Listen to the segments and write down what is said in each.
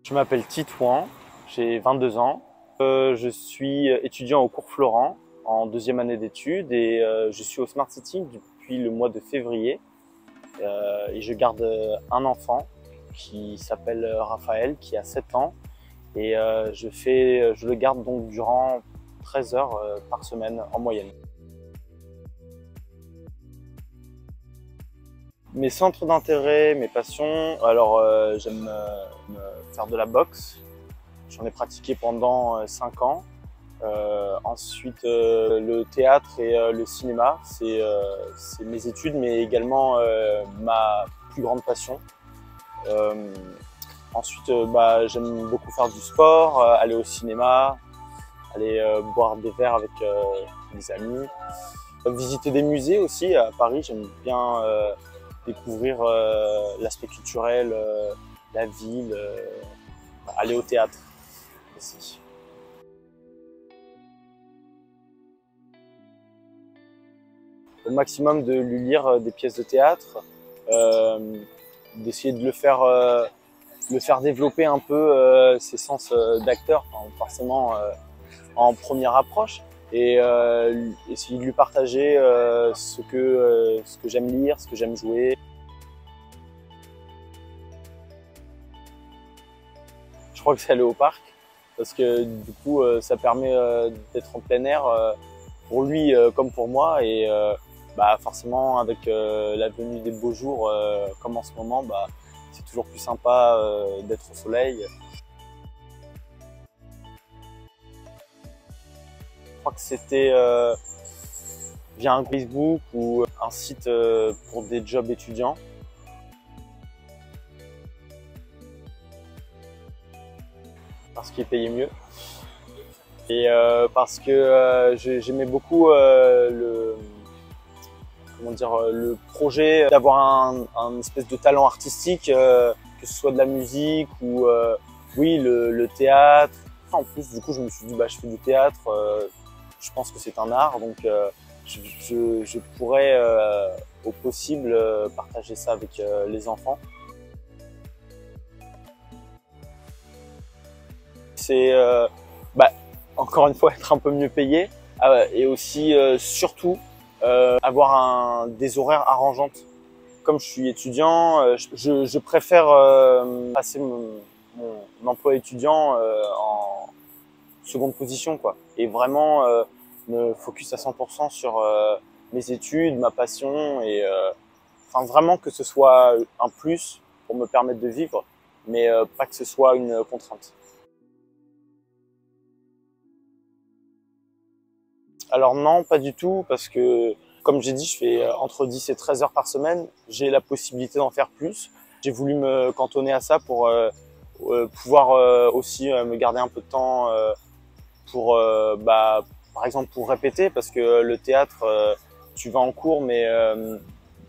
Je m'appelle Titouan, j'ai 22 ans. Je suis étudiant au cours Florent en deuxième année d'études et je suis au Smart City depuis le mois de février. Et je garde un enfant qui s'appelle Raphaël, qui a 7 ans. Et je le garde donc durant 13 heures par semaine en moyenne. Mes centres d'intérêt, mes passions, alors j'aime faire de la boxe. J'en ai pratiqué pendant 5 ans. Ensuite, le théâtre et le cinéma, c'est mes études, mais également ma plus grande passion. Ensuite, j'aime beaucoup faire du sport, aller au cinéma, aller boire des verres avec des amis. Visiter des musées aussi à Paris, j'aime bien découvrir l'aspect culturel, la ville, aller au théâtre aussi. Au maximum de lui lire des pièces de théâtre, d'essayer de le faire développer un peu ses sens d'acteur, forcément en première approche, et essayer de lui partager ce que j'aime lire, ce que j'aime jouer. Je crois que c'est aller au parc, parce que du coup ça permet d'être en plein air pour lui comme pour moi, et forcément avec la venue des beaux jours comme en ce moment, c'est toujours plus sympa d'être au soleil. Je crois que c'était via un Facebook ou un site pour des jobs étudiants. Parce qu'il payait mieux. Et parce que j'aimais beaucoup le projet d'avoir un espèce de talent artistique, que ce soit de la musique ou oui, le théâtre. En plus, du coup, je me suis dit, je fais du théâtre, je pense que c'est un art, donc je pourrais au possible partager ça avec les enfants. C'est encore une fois être un peu mieux payé et aussi surtout avoir des horaires arrangeantes. Comme je suis étudiant, je préfère passer mon emploi étudiant en seconde position, quoi, et vraiment me focus à 100% sur mes études, ma passion, et vraiment que ce soit un plus pour me permettre de vivre, mais pas que ce soit une contrainte. Alors non, pas du tout, parce que comme j'ai dit, je fais entre 10 et 13 heures par semaine. J'ai la possibilité d'en faire plus. J'ai voulu me cantonner à ça pour pouvoir aussi me garder un peu de temps pour, par exemple, pour répéter, parce que le théâtre, tu vas en cours, mais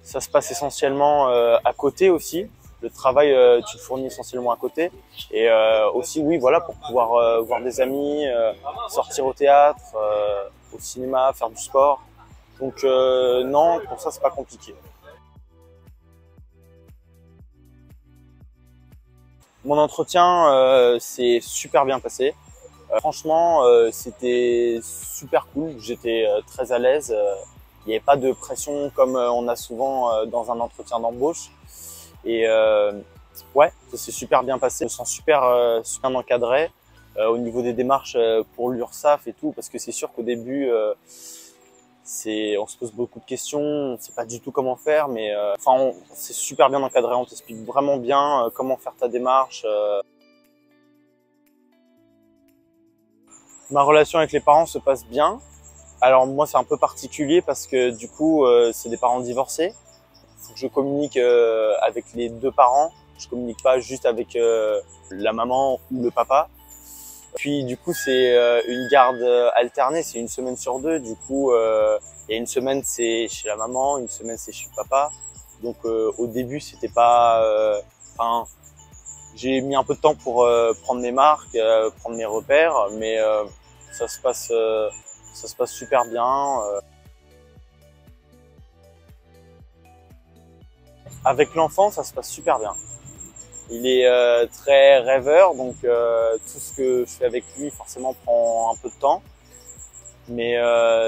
ça se passe essentiellement à côté aussi. Le travail, tu le fournis essentiellement à côté. Et aussi, oui, voilà, pour pouvoir voir des amis, sortir au théâtre, au cinéma, faire du sport. Donc non, pour ça, c'est pas compliqué. Mon entretien s'est super bien passé. Franchement, c'était super cool. J'étais très à l'aise. Il n'y avait pas de pression comme on a souvent dans un entretien d'embauche. Et ouais, ça s'est super bien passé. Je me sens super encadré au niveau des démarches pour l'URSSAF et tout, parce que c'est sûr qu'au début, on se pose beaucoup de questions, on ne sait pas du tout comment faire, mais c'est super bien encadré. On t'explique vraiment bien comment faire ta démarche. Ma relation avec les parents se passe bien. Alors moi, c'est un peu particulier parce que du coup, c'est des parents divorcés. Il faut que je communique avec les deux parents. Je communique pas juste avec la maman ou le papa. Puis du coup, c'est une garde alternée, c'est une semaine sur deux. Du coup, il y a une semaine c'est chez la maman, une semaine c'est chez le papa. Donc au début, c'était pas. J'ai mis un peu de temps pour prendre mes marques, prendre mes repères, mais ça se passe super bien. Avec l'enfant, ça se passe super bien. Il est très rêveur, donc tout ce que je fais avec lui forcément prend un peu de temps. Mais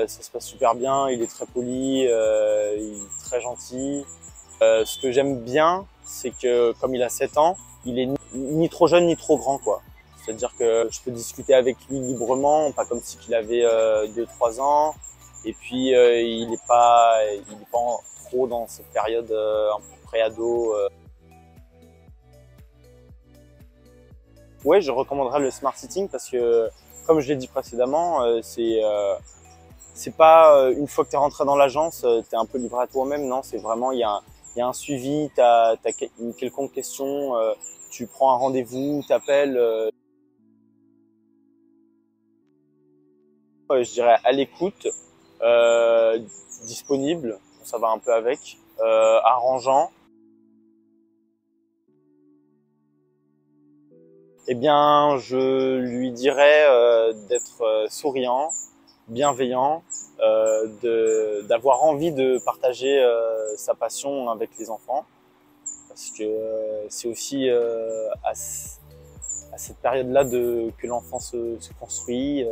ça se passe super bien, il est très poli, il est très gentil. Ce que j'aime bien, c'est que comme il a 7 ans, il est ni trop jeune ni trop grand, quoi. C'est-à-dire que je peux discuter avec lui librement, pas comme si il avait 2-3 ans. Et puis il est pas trop dans cette période un peu pré-ado. Ouais, je recommanderais le smart sitting parce que, comme je l'ai dit précédemment, c'est pas une fois que tu es rentré dans l'agence, tu es un peu livré à toi-même. Non, c'est vraiment il y a un suivi, t'as une quelconque question, tu prends un rendez-vous, t'appelles. Je dirais à l'écoute, disponible, ça va un peu avec, arrangeant. Eh bien, je lui dirais d'être souriant, bienveillant, d'avoir envie de partager sa passion avec les enfants, parce que c'est aussi à cette période-là que l'enfant se construit.